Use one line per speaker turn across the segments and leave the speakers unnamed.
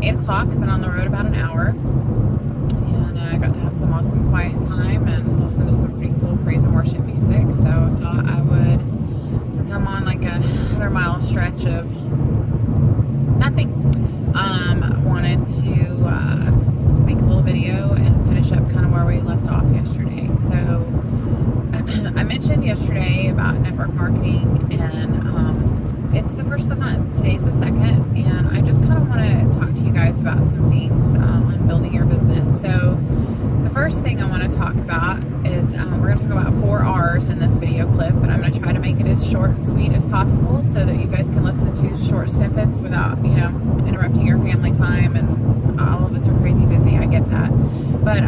8 o'clock. Been on the road about an hour. And I got to have some awesome quiet time and listen to some pretty cool praise and worship music. So I thought I would, since I'm on like a 100-mile stretch of nothing, wanted to make a little video and finish up kind of where we left off yesterday. So I mentioned yesterday about network marketing, and it's the first of the month. Today's the 2nd, and I just kind of want to talk to you guys about some things on building your business. So the first thing I want to talk about is we're going to talk about 4 R's in this video clip, but I'm going to try to make it as short and sweet as possible so that you guys can listen to short snippets without, interrupting your family time. And all of us are crazy busy. I get that. But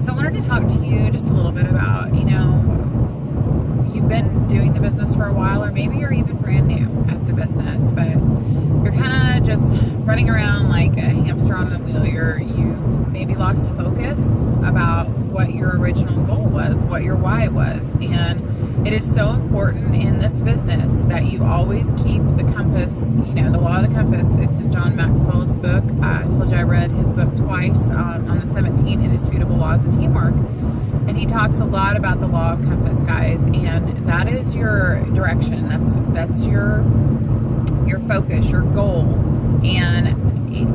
so I wanted to talk to you just a little bit about, you've been doing the business for a while, or maybe you're even brand new at the business, but you're kind of just running around like a hamster on a wheel. You've maybe lost focus about what your original goal was, what your why was. And it is so important in this business that you always keep the compass, the law of the compass. It's in John Maxwell's book. I told you I read his book twice on the 17 Indisputable Laws of Teamwork. And he talks a lot about the law of compass, guys. And that is your direction. That's your focus, your goal. And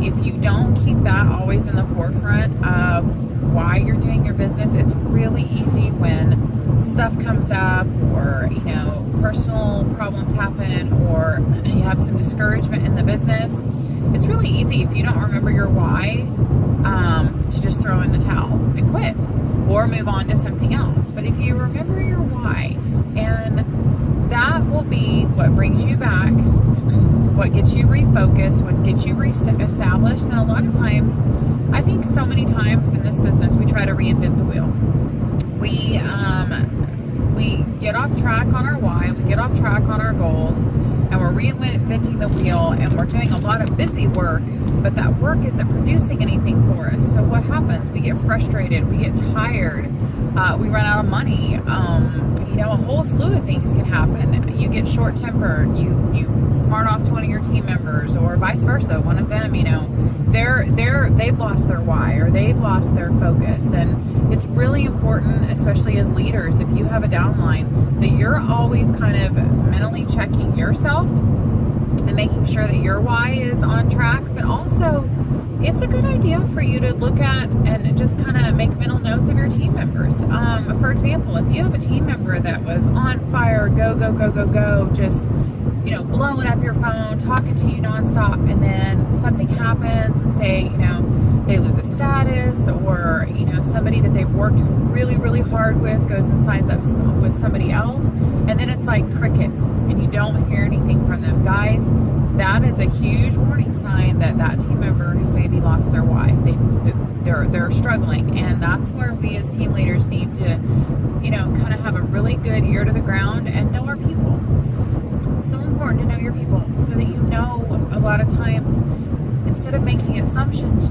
if you don't keep that always in the forefront of why you're doing your business, it's really easy when stuff comes up, or personal problems happen, or you have some discouragement in the business. It's really easy, if you don't remember your why, to just throw in the towel and quit or move on to something else. But if you remember your why, and that will be what brings you back, what gets you refocused, what gets you reestablished. And a lot of times, I think so many times in this business, we try to reinvent the wheel. We get off track on our why, we get off track on our goals, and we're reinventing the wheel, and we're doing a lot of busy work, but that work isn't producing anything for us. So what happens? We get frustrated, we get tired, we run out of money. A whole slew of things can happen. You get short-tempered, you smart off to one of your team members, or vice versa. One of them, they've lost their why, or they've lost their focus. And it's really important, especially as leaders, if you have a downline, that you're always kind of mentally checking yourself and making sure that your why is on track. But also, it's a good idea for you to look at and just kind of make mental notes of your team members. For example, if you have a team member that was on fire, go, just, blowing up your phone, talking to you nonstop, and then something happens and say, they lose a status, or, somebody that they've worked really, really hard with goes and signs up with somebody else, and then it's like crickets, and you don't hear anything from them. Guys, that is a huge warning sign that that team member has maybe lost their why. They're struggling, and that's where we as team leaders need to, kind of have a really good ear to the ground and know our people. It's so important to know your people so that a lot of times, instead of making assumptions,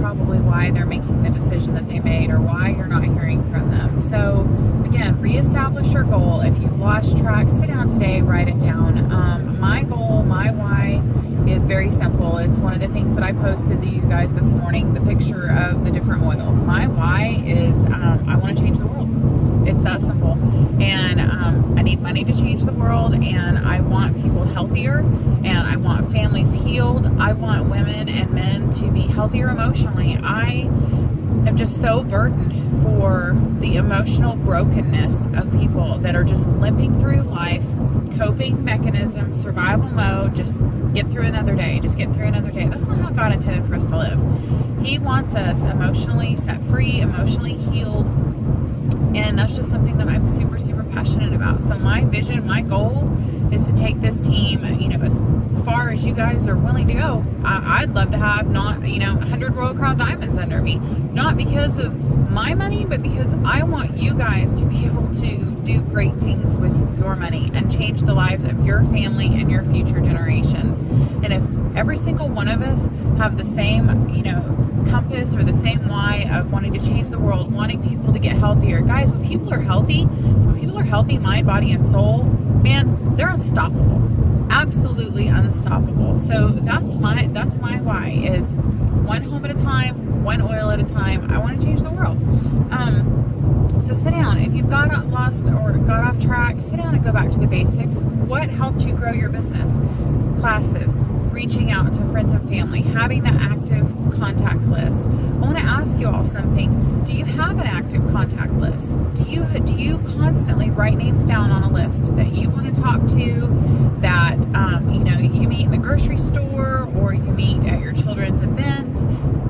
probably why they're making the decision that they made, or why you're not hearing from them. So again, reestablish your goal. If you've lost track, sit down today, write it down. My goal, my why is very simple. It's one of the things that I posted to you guys this morning, the picture of the different oils. My why is I want to change the world. It's that simple. And I need money to change the world, and I want people healthier, and I want families healed. I want women and men to be healthier emotionally. I am just so burdened for the emotional brokenness of people that are just limping through life, coping mechanisms, survival mode, just get through another day, just get through another day. That's not how God intended for us to live. He wants us emotionally set free, emotionally healed, and that's just something that I'm super, super passionate about. So my vision, my goal is to take this team, as far as you guys are willing to go. I'd love to have 100 Royal Crown diamonds under me, not because of my money, but because I want you guys to be able to do great things with your money and change the lives of your family and your future generations. And if every single one of us have the same, compass or the same why of wanting to change the world, wanting people to get healthier. Guys, when people are healthy, mind, body, and soul, man, they're unstoppable. absolutely unstoppable. So that's my why, is one home at a time, one oil at a time. I want to change the world. So sit down. If you've got lost or got off track, sit down and go back to the basics. What helped you grow your business? Classes, reaching out to friends and family, having that active contact list. I want to ask you all something. Do you have an active contact list? Do you constantly write names down on a list that you want to talk to, that you meet in the grocery store or you meet at your children's events?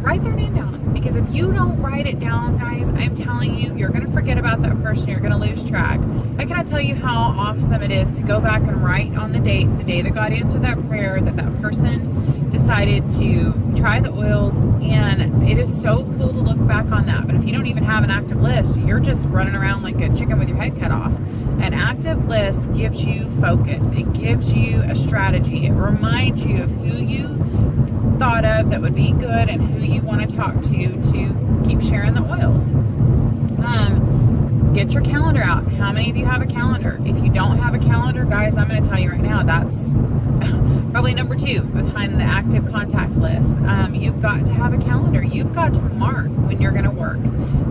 Write their name down, because if you don't write it down, guys, I'm telling you, you're going to forget about that person. You're going to lose track. I cannot tell you how awesome it is to go back and write on the day that God answered that prayer, that person decided to try the oils, and it is so cool to look back on that. But if you don't even have an active list, you're just running around like a chicken with your head cut off. An active list gives you focus. It gives you a strategy. It reminds you of who you thought of that would be good and who you want to talk to keep sharing the oils. Get your calendar out. How many of you have a calendar? If you don't have a calendar, guys, I'm going to tell you right now, that's probably number 2 behind the active contact list. You've got to have a calendar. You've got to mark when you're going to work.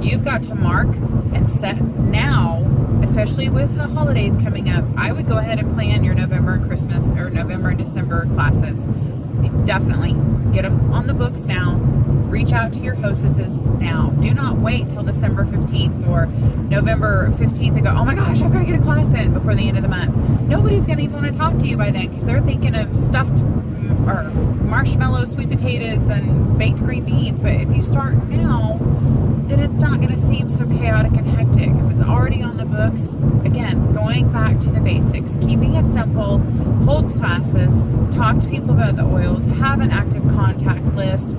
You've got to mark and set now, especially with the holidays coming up. I would go ahead and plan your November and Christmas or November and December classes. Definitely get them on the books now. Reach out to your hostesses now. Do not wait till December 15th or November 15th and go, oh my gosh, I've got to get a class in before the end of the month. Nobody's going to even want to talk to you by then, because they're thinking of stuffed or marshmallow sweet potatoes and baked green beans. But if you start now, then it's not going to seem so chaotic and hectic. If it's already on the books, again, going back to the basics, keeping it simple, hold classes, talk to people about the oils, have an active contact list,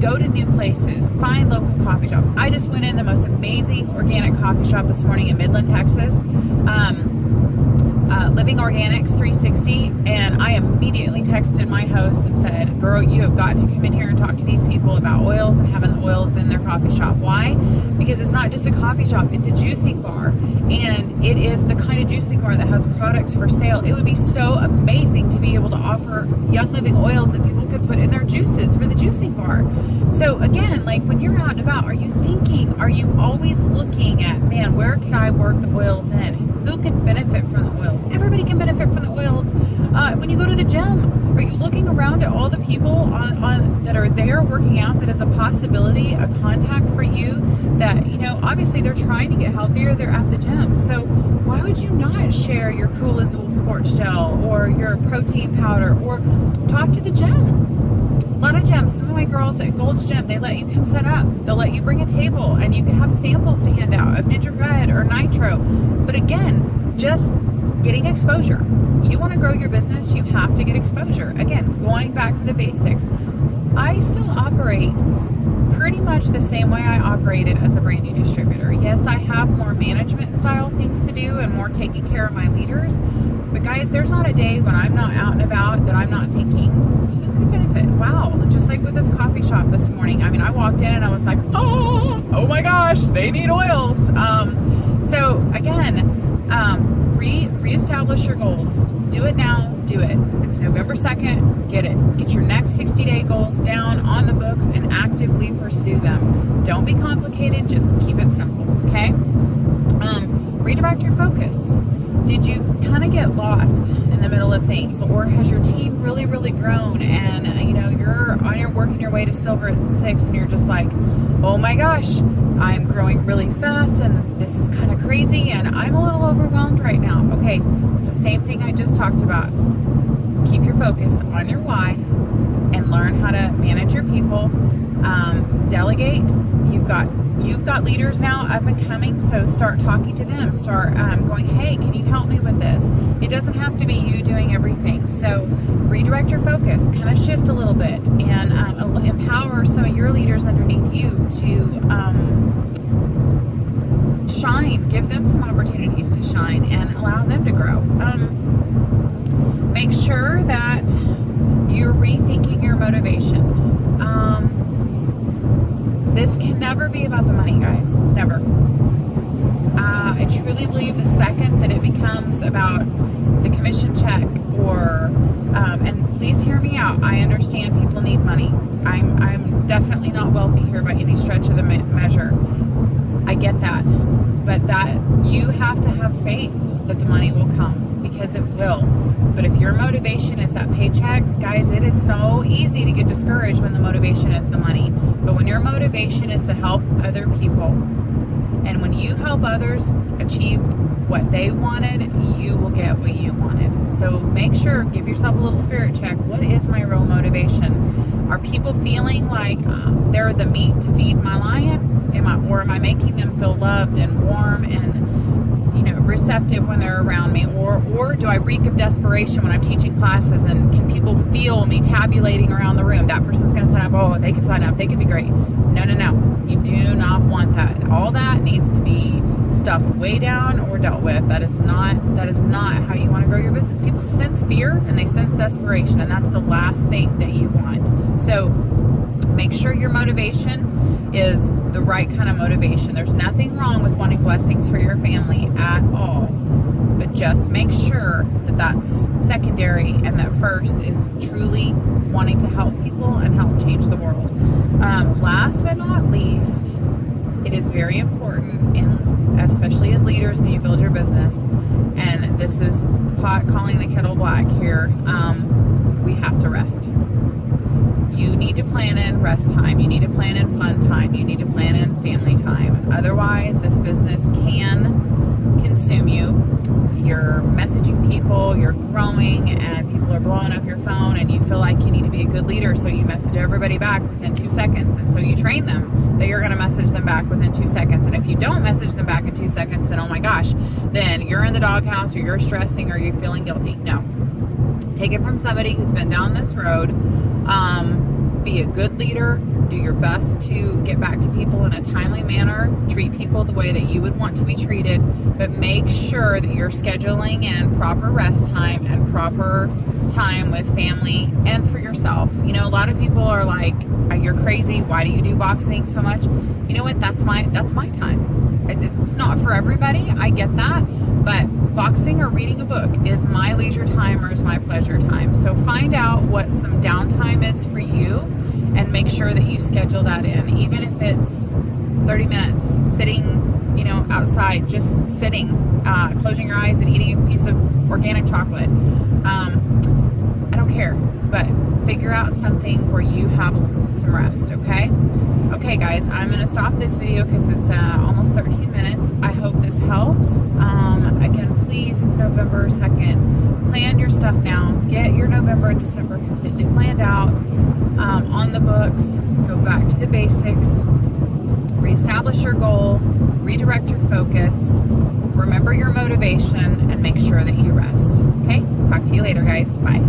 go to new places, find local coffee shops. I just went in the most amazing organic coffee shop this morning in Midland, Texas. Living Organics 360, and I immediately texted my host and said, girl, you have got to come in here and talk to these people about oils and having the oils in their coffee shop. Why? Because it's not just a coffee shop, it's a juicing bar, and it is the kind of juicing bar that has products for sale. It would be so amazing to be able to offer Young Living oils that people could put in their juices for the juicing bar. So again, like when you're out and about, are you always looking at, man, where can I work the oils in? Who could benefit from the oils? Everybody can benefit from the oils. When you go to the gym, are you looking around at all the people on that are there working out that is a possibility, a contact for you that, obviously they're trying to get healthier, they're at the gym. So why would you not share your Cool Azul sports gel or your protein powder, or talk to the gym? A lot of gyms, some of my girls at Gold's Gym, they let you come set up. They'll let you bring a table and you can have samples to hand out of Ninja Red or Nitro. But again, just getting exposure. You want to grow your business, you have to get exposure. Again, going back to the basics. I still operate pretty much the same way I operated as a brand new distributor. Yes, I have more management style things to do and more taking care of my leaders. But guys, there's not a day when I'm not out and about that I'm not thinking, who could benefit? Wow, just like with this coffee shop this morning. I mean, I walked in and I was like, oh my gosh, they need oils. So again, reestablish your goals. Do it now, do it. It's November 2nd, get it. Get your next 60-day goals down on the books and actively pursue them. Don't be complicated, just keep it simple, okay? Redirect your focus. Did you kind of get lost in the middle of things, or has your team really, really grown and you're working your way to silver at 6 and you're just like, oh my gosh, I'm growing really fast and this is kind of crazy and I'm a little overwhelmed right now. Okay, it's the same thing I just talked about. Keep your focus on your why and learn how to manage your people. Delegate. You've got leaders now up and coming, so start talking to them. Start going, hey, can you help me with this? It doesn't have to be you doing everything. So redirect your focus, kind of shift a little bit, and empower some of your leaders underneath you to shine. Give them some opportunities to shine and allow them to grow. Make sure that you're rethinking your motivation. This can never be about the money, guys. Never. I truly believe the second that it becomes about the commission check, or and please hear me out. I understand people need money. I'm definitely not wealthy here by any stretch of the measure. I get that, but that you have to have faith that the money will come, because it will. But if your motivation is that paycheck, guys, it is so easy to get discouraged when the motivation is the money. But when your motivation is to help other people, and when you help others achieve what they wanted, you will get what you wanted. So make sure, give yourself a little spirit check. What is my real motivation? Are people feeling like they're the meat to feed my lion? Or am I making them feel loved and warm and, you know, receptive when they're around me? Or do I reek of desperation when I'm teaching classes, and can people feel me tabulating around the room? That person's going to sign up. Oh, they could sign up. They could be great. No. You do not want that. All that needs to be stuffed way down or dealt with. That is not how you want to grow your business. People sense fear and they sense desperation, and that's the last thing that you want. So make sure your motivation is the right kind of motivation. There's nothing wrong with wanting blessings for your family at all, but just make sure that that's secondary and that first is truly wanting to help people and help change the world. Last but not least, it is very important, especially as leaders, and you build your business, and this is pot calling the kettle black here, we have to rest. You need to plan in rest time. You need to plan in fun time. You need to plan in family time. Otherwise, this business can consume you. You're messaging people, you're growing, and people are blowing up your phone, and you feel like you need to be a good leader, so you message everybody back within 2 seconds. And so you train them that you're going to message them back within 2 seconds. And if you don't message them back in 2 seconds, then oh my gosh, then you're in the doghouse, or you're stressing, or you're feeling guilty. No. Take it from somebody who's been down this road. Be a good leader. Do your best to get back to people in a timely manner. Treat people the way that you would want to be treated, but make sure that you're scheduling in proper rest time and proper time with family and for yourself. You know, a lot of people are like, "You're crazy. Why do you do boxing so much?" You know what? That's my time. It's not for everybody. I get that, but boxing or reading a book is my leisure time, or is my pleasure time. So find out what some downtime is for you, and make sure that you schedule that in, even if it's 30 minutes sitting, you know, outside, just sitting, closing your eyes and eating a piece of organic chocolate. I don't care, but figure out something where you have some rest. Okay guys, I'm gonna stop this video because it's almost 13 minutes. I hope this helps. Again, please, it's November 2nd. Plan your stuff now. Get your November and December completely planned out, on the books. Go back to the basics. Reestablish your goal. Redirect your focus. Remember your motivation, and make sure that you rest. Okay? Talk to you later, guys. Bye.